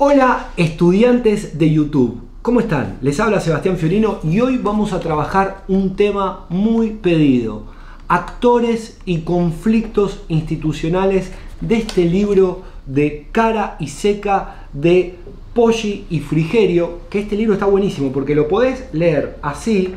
Hola estudiantes de YouTube, ¿cómo están? Les habla Sebastián Fiorino y hoy vamos a trabajar un tema muy pedido: actores y conflictos institucionales, de este libro de Cara y Seca de Poggi y Frigerio, que este libro está buenísimo porque lo podés leer así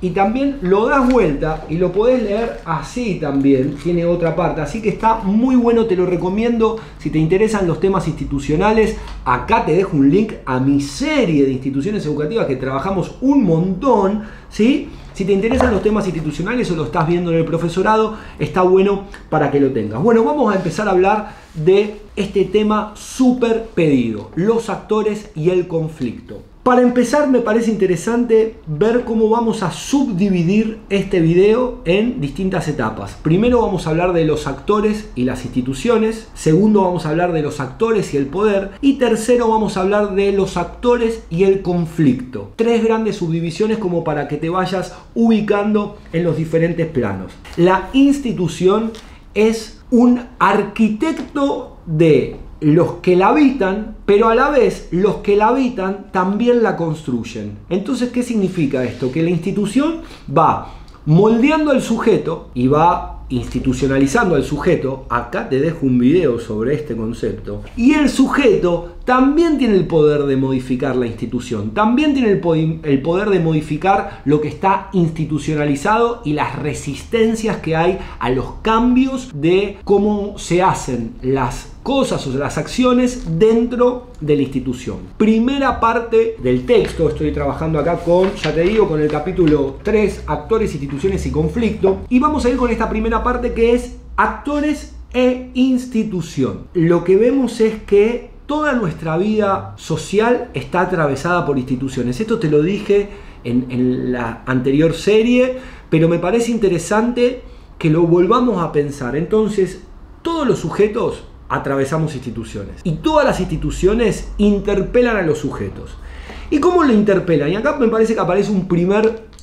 y también lo das vuelta y lo podés leer así también, tiene otra parte, así que está muy bueno, te lo recomiendo si te interesan los temas institucionales. Acá te dejo un link a mi serie de instituciones educativas que trabajamos un montón, ¿sí? Si te interesan los temas institucionales o lo estás viendo en el profesorado, está bueno para que lo tengas. Bueno, vamos a empezar a hablar de este tema súper pedido: los actores y el conflicto. Para empezar, me parece interesante ver cómo vamos a subdividir este video en distintas etapas. Primero vamos a hablar de los actores y las instituciones. Segundo vamos a hablar de los actores y el poder. Y tercero vamos a hablar de los actores y el conflicto. Tres grandes subdivisiones como para que te vayas ubicando en los diferentes planos. La institución es un arquitecto de los que la habitan, pero a la vez los que la habitan también la construyen. Entonces, ¿qué significa esto? Que la institución va moldeando al sujeto y va institucionalizando al sujeto. Acá te dejo un video sobre este concepto. Y el sujeto también tiene el poder de modificar la institución, también tiene el poder de modificar lo que está institucionalizado y las resistencias que hay a los cambios de cómo se hacen las cosas o las acciones dentro de la institución. Primera parte del texto, estoy trabajando acá con, ya te digo, con el capítulo 3, actores, instituciones y conflicto, y vamos a ir con esta primera parte que es actores e institución. Lo que vemos es que toda nuestra vida social está atravesada por instituciones. Esto te lo dije en la anterior serie, pero me parece interesante que lo volvamos a pensar. Entonces, todos los sujetos atravesamos instituciones y todas las instituciones interpelan a los sujetos. ¿Y cómo lo interpelan? Y acá me parece que aparece un primer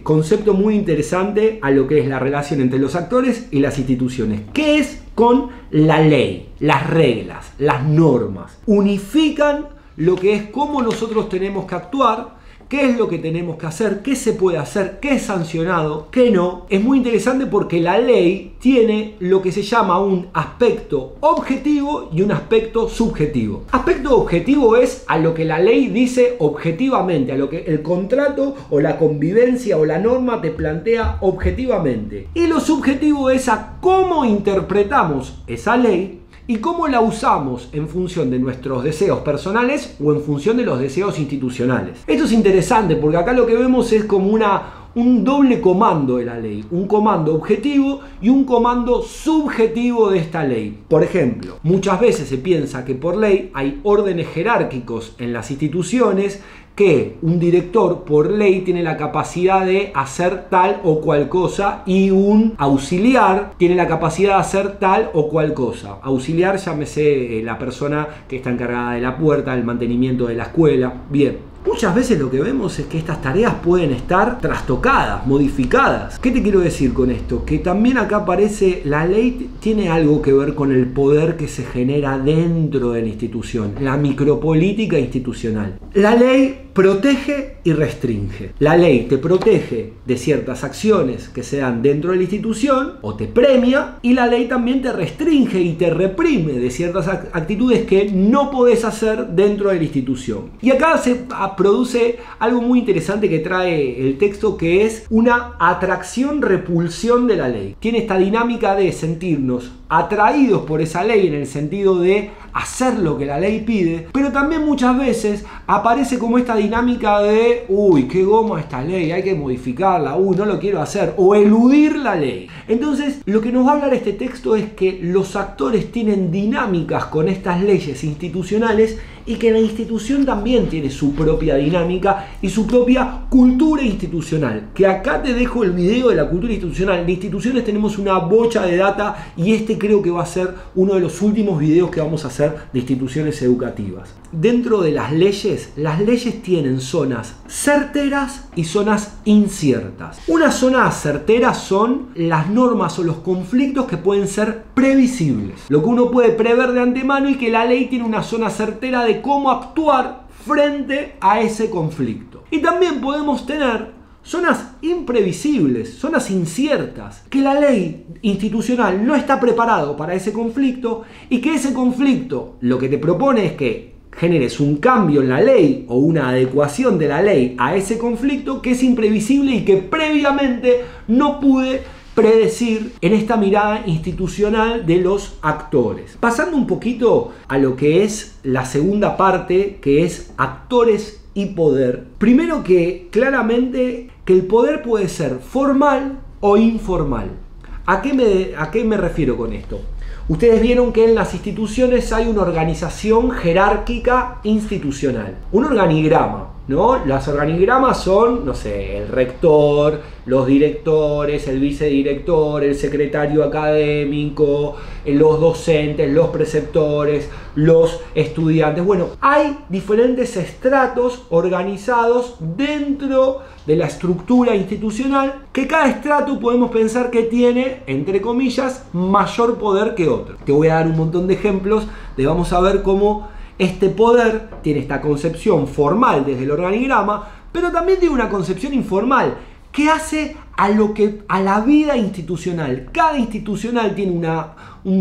concepto muy interesante a lo que es la relación entre los actores y las instituciones, que es con la ley, las reglas, las normas. Unifican lo que es cómo nosotros tenemos que actuar, qué es lo que tenemos que hacer, qué se puede hacer, qué es sancionado, qué no. Es muy interesante porque la ley tiene lo que se llama un aspecto objetivo y un aspecto subjetivo. Aspecto objetivo es a lo que la ley dice objetivamente, a lo que el contrato o la convivencia o la norma te plantea objetivamente. Y lo subjetivo es a cómo interpretamos esa ley y cómo la usamos en función de nuestros deseos personales o en función de los deseos institucionales. Esto es interesante porque acá lo que vemos es como un doble comando de la ley, un comando objetivo y un comando subjetivo de esta ley. Por ejemplo, muchas veces se piensa que por ley hay órdenes jerárquicos en las instituciones, que un director por ley tiene la capacidad de hacer tal o cual cosa y un auxiliar tiene la capacidad de hacer tal o cual cosa. Auxiliar, llámese la persona que está encargada de la puerta, del mantenimiento de la escuela. Bien. Muchas veces lo que vemos es que estas tareas pueden estar trastocadas, modificadas. ¿Qué te quiero decir con esto? Que también acá aparece, la ley tiene algo que ver con el poder que se genera dentro de la institución, la micropolítica institucional. La ley protege y restringe. La ley te protege de ciertas acciones que se dan dentro de la institución o te premia, y la ley también te restringe y te reprime de ciertas actitudes que no podés hacer dentro de la institución. Y acá se produce algo muy interesante que trae el texto, que es una atracción-repulsión de la ley. Tiene esta dinámica de sentirnos atraídos por esa ley en el sentido de hacer lo que la ley pide, pero también muchas veces aparece como esta dinámica de uy, qué goma esta ley, hay que modificarla, uy, no lo quiero hacer, o eludir la ley. Entonces, lo que nos va a hablar este texto es que los actores tienen dinámicas con estas leyes institucionales y que la institución también tiene su propia dinámica y su propia cultura institucional. Que acá te dejo el video de la cultura institucional. De instituciones tenemos una bocha de data y este creo que va a ser uno de los últimos videos que vamos a hacer de instituciones educativas. Dentro de las leyes tienen zonas certeras y zonas inciertas. Una zona certera son las normas o los conflictos que pueden ser previsibles, lo que uno puede prever de antemano, y que la ley tiene una zona certera de cómo actuar frente a ese conflicto. Y también podemos tener zonas imprevisibles, zonas inciertas, que la ley institucional no está preparado para ese conflicto, y que ese conflicto lo que te propone es que generes un cambio en la ley o una adecuación de la ley a ese conflicto que es imprevisible y que previamente no pude predecir en esta mirada institucional de los actores. Pasando un poquito a lo que es la segunda parte, que es actores y poder. Primero, que claramente que el poder puede ser formal o informal. ¿A qué me refiero con esto? Ustedes vieron que en las instituciones hay una organización jerárquica institucional, un organigrama, ¿no? Los organigramas son, no sé, el rector, los directores, el vicedirector, el secretario académico, los docentes, los preceptores, los estudiantes. Bueno, hay diferentes estratos organizados dentro de la estructura institucional, que cada estrato podemos pensar que tiene, entre comillas, mayor poder que otro. Te voy a dar un montón de ejemplos vamos a ver cómo este poder tiene esta concepción formal desde el organigrama, pero también tiene una concepción informal que hace a la vida institucional. Cada institucional tiene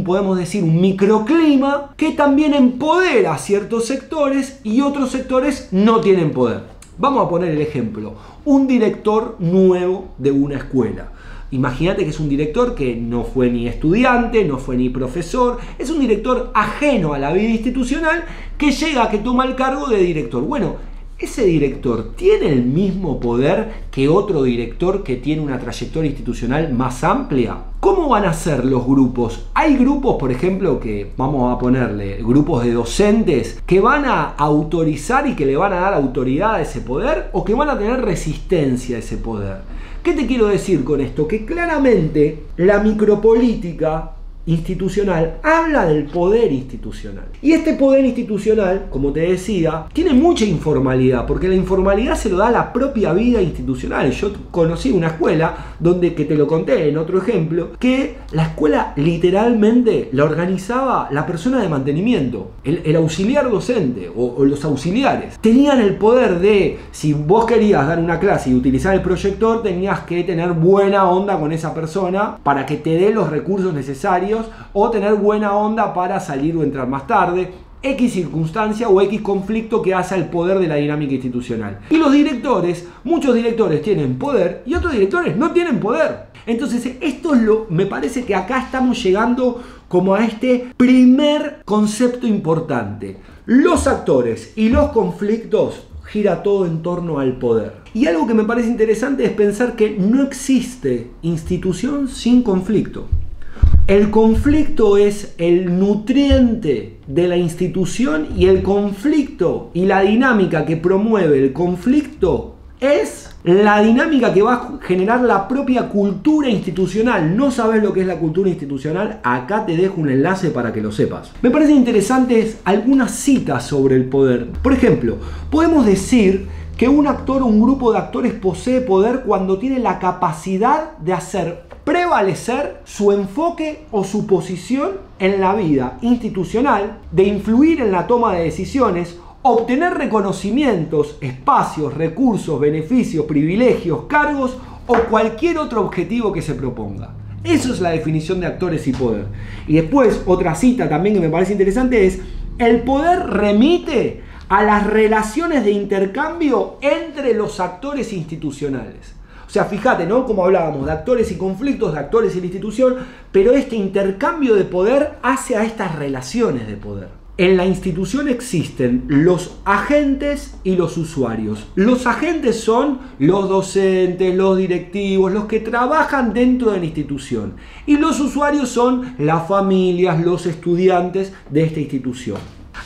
podemos decir, un microclima que también empodera a ciertos sectores y otros sectores no tienen poder. Vamos a poner el ejemplo: un director nuevo de una escuela. Imagínate que es un director que no fue ni estudiante, no fue ni profesor, es un director ajeno a la vida institucional que llega, que toma el cargo de director. Bueno, ¿ese director tiene el mismo poder que otro director que tiene una trayectoria institucional más amplia? ¿Cómo van a ser los grupos? Hay grupos, por ejemplo, que vamos a ponerle grupos de docentes que van a autorizar y que le van a dar autoridad a ese poder, o que van a tener resistencia a ese poder. ¿Qué te quiero decir con esto? Que claramente la micropolítica institucional habla del poder institucional. Y este poder institucional, como te decía, tiene mucha informalidad, porque la informalidad se lo da la propia vida institucional. Yo conocí una escuela donde, que te lo conté en otro ejemplo, que la escuela literalmente la organizaba la persona de mantenimiento, el auxiliar docente o los auxiliares. Tenían el poder de, si vos querías dar una clase y utilizar el proyector, tenías que tener buena onda con esa persona para que te dé los recursos necesarios, o tener buena onda para salir o entrar más tarde, X circunstancia o X conflicto que hace al poder de la dinámica institucional. Y los directores, muchos directores tienen poder y otros directores no tienen poder. Entonces esto me parece que acá estamos llegando como a este primer concepto importante. Los actores y los conflictos gira todo en torno al poder. Y algo que me parece interesante es pensar que no existe institución sin conflicto. El conflicto es el nutriente de la institución, y el conflicto y la dinámica que promueve el conflicto es la dinámica que va a generar la propia cultura institucional. ¿No sabes lo que es la cultura institucional? Acá te dejo un enlace para que lo sepas. Me parecen interesantes algunas citas sobre el poder. Por ejemplo, podemos decir que un actor o un grupo de actores posee poder cuando tiene la capacidad de hacer prevalecer su enfoque o su posición en la vida institucional, de influir en la toma de decisiones, obtener reconocimientos, espacios, recursos, beneficios, privilegios, cargos o cualquier otro objetivo que se proponga. Eso es la definición de actores y poder. Y después, otra cita también que me parece interesante es: el poder remite a las relaciones de intercambio entre los actores institucionales. O sea, fíjate, ¿no? Como hablábamos de actores y conflictos, de actores y la institución, pero este intercambio de poder hace a estas relaciones de poder. En la institución existen los agentes y los usuarios. Los agentes son los docentes, los directivos, los que trabajan dentro de la institución. Y los usuarios son las familias, los estudiantes de esta institución.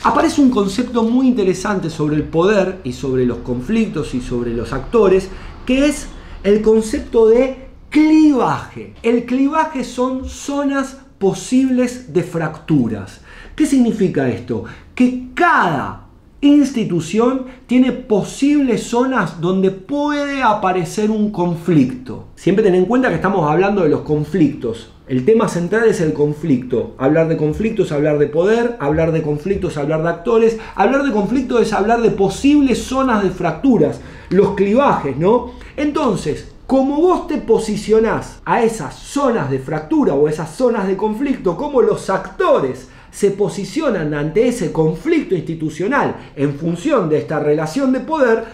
Aparece un concepto muy interesante sobre el poder y sobre los conflictos y sobre los actores, que es el concepto de clivaje. El clivaje son zonas posibles de fracturas. ¿Qué significa esto? Que cada institución tiene posibles zonas donde puede aparecer un conflicto. Siempre ten en cuenta que estamos hablando de los conflictos. El tema central es el conflicto. Hablar de conflictos es hablar de poder, hablar de conflictos es hablar de actores, hablar de conflictos es hablar de posibles zonas de fracturas, los clivajes, ¿no? Entonces, como vos te posicionás a esas zonas de fractura o esas zonas de conflicto, como los actores se posicionan ante ese conflicto institucional en función de esta relación de poder,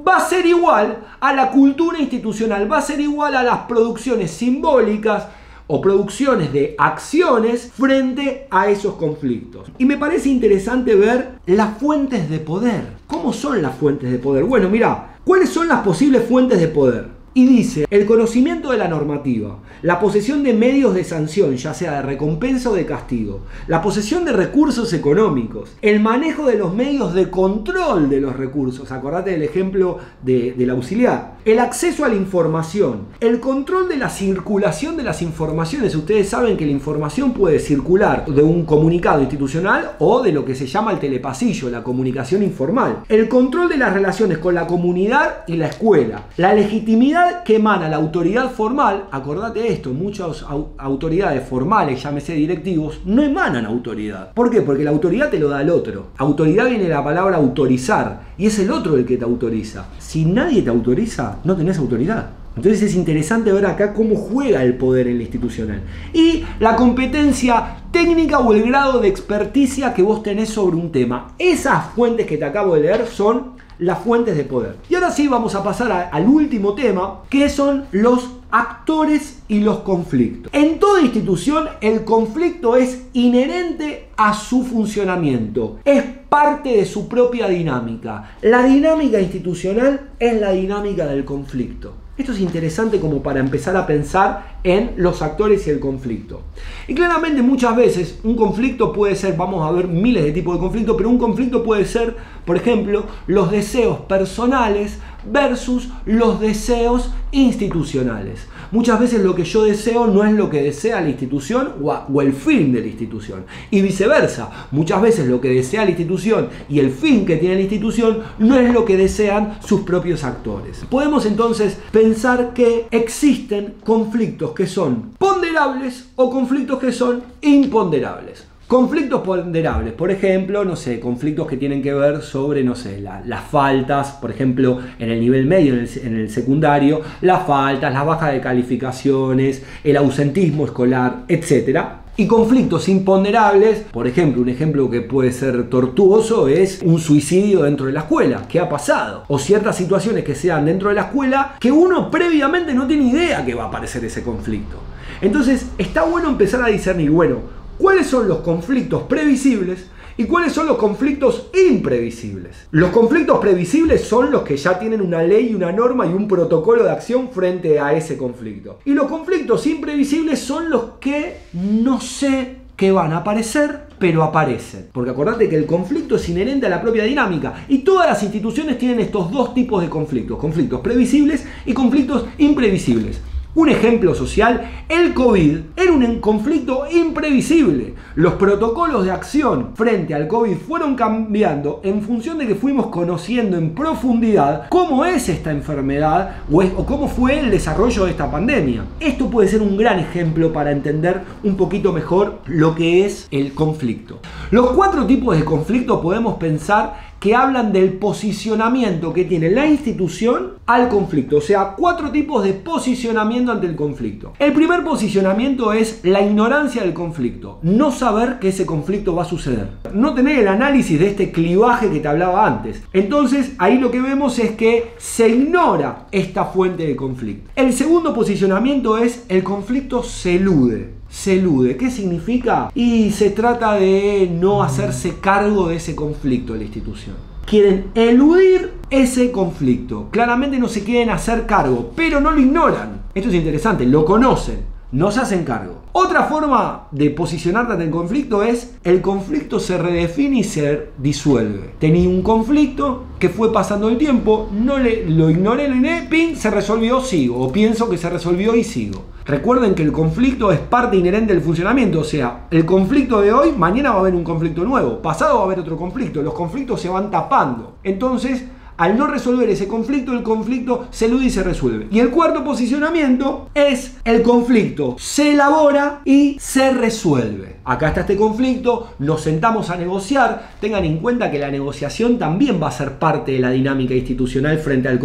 va a ser igual a la cultura institucional, va a ser igual a las producciones simbólicas o producciones de acciones frente a esos conflictos. Y me parece interesante ver las fuentes de poder. ¿Cómo son las fuentes de poder? Bueno, mira, ¿cuáles son las posibles fuentes de poder? Y dice, el conocimiento de la normativa, la posesión de medios de sanción, ya sea de recompensa o de castigo, la posesión de recursos económicos, el manejo de los medios de control de los recursos, acordate del ejemplo del auxiliar, el acceso a la información, el control de la circulación de las informaciones. Ustedes saben que la información puede circular de un comunicado institucional o de lo que se llama el telepasillo, la comunicación informal, el control de las relaciones con la comunidad y la escuela, la legitimidad que emana la autoridad formal. Acordate esto, muchas autoridades formales, llámese directivos, no emanan autoridad. ¿Por qué? Porque la autoridad te lo da el otro. Autoridad viene de la palabra autorizar y es el otro el que te autoriza. Si nadie te autoriza, no tenés autoridad. Entonces es interesante ver acá cómo juega el poder en la institucional. Y la competencia técnica o el grado de experticia que vos tenés sobre un tema. Esas fuentes que te acabo de leer son las fuentes de poder. Y ahora sí vamos a pasar al último tema, que son los actores y los conflictos. En toda institución el conflicto es inherente a su funcionamiento, es parte de su propia dinámica. La dinámica institucional es la dinámica del conflicto. Esto es interesante como para empezar a pensar en los actores y el conflicto. Y claramente muchas veces un conflicto puede ser, vamos a ver miles de tipos de conflictos, pero un conflicto puede ser, por ejemplo, los deseos personales versus los deseos institucionales. Muchas veces lo que yo deseo no es lo que desea la institución o el fin de la institución. Y viceversa, muchas veces lo que desea la institución y el fin que tiene la institución no es lo que desean sus propios actores. Podemos entonces pensar que existen conflictos que son ponderables o conflictos que son imponderables. Conflictos ponderables, por ejemplo, no sé, conflictos que tienen que ver sobre, no sé, las faltas, por ejemplo, en el nivel medio, en el secundario, las faltas, las bajas de calificaciones, el ausentismo escolar, etc. Y conflictos imponderables, por ejemplo, un ejemplo que puede ser tortuoso es un suicidio dentro de la escuela. ¿Qué ha pasado? O ciertas situaciones que se dan dentro de la escuela que uno previamente no tiene idea que va a aparecer ese conflicto. Entonces, está bueno empezar a discernir, bueno, ¿cuáles son los conflictos previsibles y cuáles son los conflictos imprevisibles? Los conflictos previsibles son los que ya tienen una ley, una norma y un protocolo de acción frente a ese conflicto. Y los conflictos imprevisibles son los que no sé que van a aparecer, pero aparecen. Porque acordate que el conflicto es inherente a la propia dinámica y todas las instituciones tienen estos dos tipos de conflictos: conflictos previsibles y conflictos imprevisibles. Un ejemplo social, el COVID era un conflicto imprevisible. Los protocolos de acción frente al COVID fueron cambiando en función de que fuimos conociendo en profundidad cómo es esta enfermedad o cómo fue el desarrollo de esta pandemia. Esto puede ser un gran ejemplo para entender un poquito mejor lo que es el conflicto. Los 4 tipos de conflicto podemos pensar que hablan del posicionamiento que tiene la institución al conflicto. O sea, 4 tipos de posicionamiento ante el conflicto. El primer posicionamiento es la ignorancia del conflicto. No saber que ese conflicto va a suceder. No tener el análisis de este clivaje que te hablaba antes. Entonces, ahí lo que vemos es que se ignora esta fuente de conflicto. El segundo posicionamiento es el conflicto se elude. Se elude. ¿Qué significa? Y se trata de no hacerse cargo de ese conflicto de la institución. Quieren eludir ese conflicto. Claramente no se quieren hacer cargo, pero no lo ignoran. Esto es interesante, lo conocen, no se hacen cargo. Otra forma de posicionarte ante el conflicto es el conflicto se redefine y se disuelve. Tenía un conflicto que fue pasando el tiempo, lo ignoré, ping, se resolvió, sigo. O pienso que se resolvió y sigo. Recuerden que el conflicto es parte inherente del funcionamiento, o sea, el conflicto de hoy, mañana va a haber un conflicto nuevo, pasado va a haber otro conflicto, los conflictos se van tapando. Entonces, al no resolver ese conflicto, el conflicto se elude y se resuelve. Y el cuarto posicionamiento es el conflicto se elabora y se resuelve. Acá está este conflicto, nos sentamos a negociar. Tengan en cuenta que la negociación también va a ser parte de la dinámica institucional frente al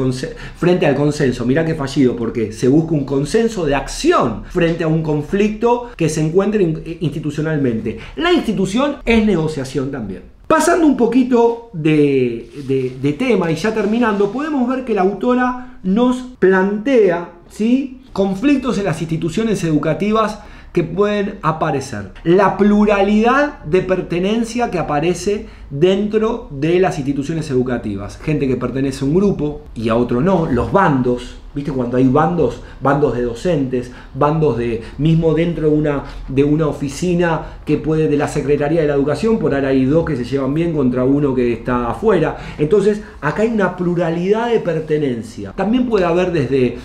consenso. Mirá qué fallido, porque se busca un consenso de acción frente a un conflicto que se encuentre institucionalmente. La institución es negociación también. Pasando un poquito de tema y ya terminando, podemos ver que la autora nos plantea, ¿sí?, conflictos en las instituciones educativas que pueden aparecer. La pluralidad de pertenencia que aparece dentro de las instituciones educativas. Gente que pertenece a un grupo y a otro no. Los bandos. ¿Viste cuando hay bandos? Bandos de docentes, bandos mismo dentro de una oficina que puede, de la Secretaría de la Educación, por ahora hay dos que se llevan bien contra uno que está afuera. Entonces, acá hay una pluralidad de pertenencia. También puede haber desde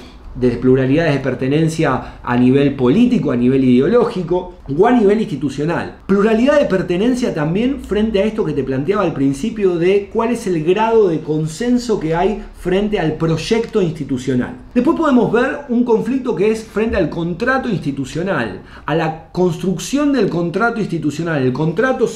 pluralidades de pertenencia a nivel político, a nivel ideológico o a nivel institucional. Pluralidad de pertenencia también frente a esto que te planteaba al principio de cuál es el grado de consenso que hay frente al proyecto institucional. Después podemos ver un conflicto que es frente al contrato institucional, a la construcción del contrato institucional. El contrato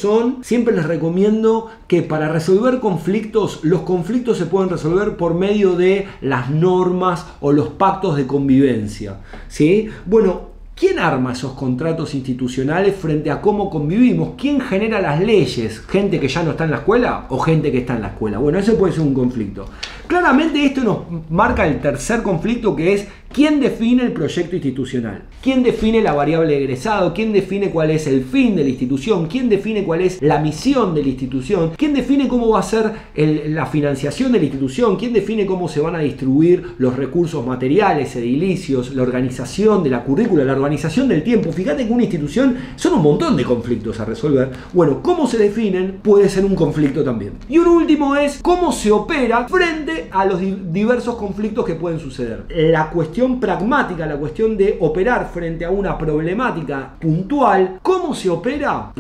siempre les recomiendo que para resolver conflictos, los conflictos se pueden resolver por medio de las normas o los pactos de convivencia, ¿sí? Bueno, ¿quién arma esos contratos institucionales frente a cómo convivimos? ¿Quién genera las leyes? ¿Gente que ya no está en la escuela o gente que está en la escuela? Bueno, ese puede ser un conflicto. Claramente esto nos marca el tercer conflicto, que es ¿quién define el proyecto institucional? ¿Quién define la variable de egresado? ¿Quién define cuál es el fin de la institución? ¿Quién define cuál es la misión de la institución? ¿Quién define cómo va a ser la financiación de la institución? ¿Quién define cómo se van a distribuir los recursos materiales, edilicios, la organización de la currícula, la organización del tiempo? Fíjate que una institución son un montón de conflictos a resolver. Bueno, ¿cómo se definen? Puede ser un conflicto también. Y un último es ¿cómo se opera frente a los diversos conflictos que pueden suceder? La cuestión pragmática, la cuestión de operar frente a una problemática puntual. ¿Cómo se opera?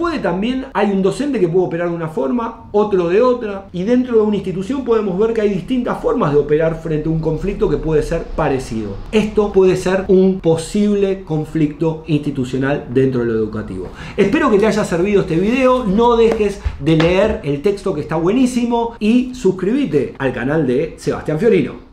Hay un docente que puede operar de una forma, otro de otra, y dentro de una institución podemos ver que hay distintas formas de operar frente a un conflicto que puede ser parecido. Esto puede ser un posible conflicto institucional dentro de lo educativo. Espero que te haya servido este video. No dejes de leer el texto, que está buenísimo, y suscríbete al canal de Sebastián Fiorino.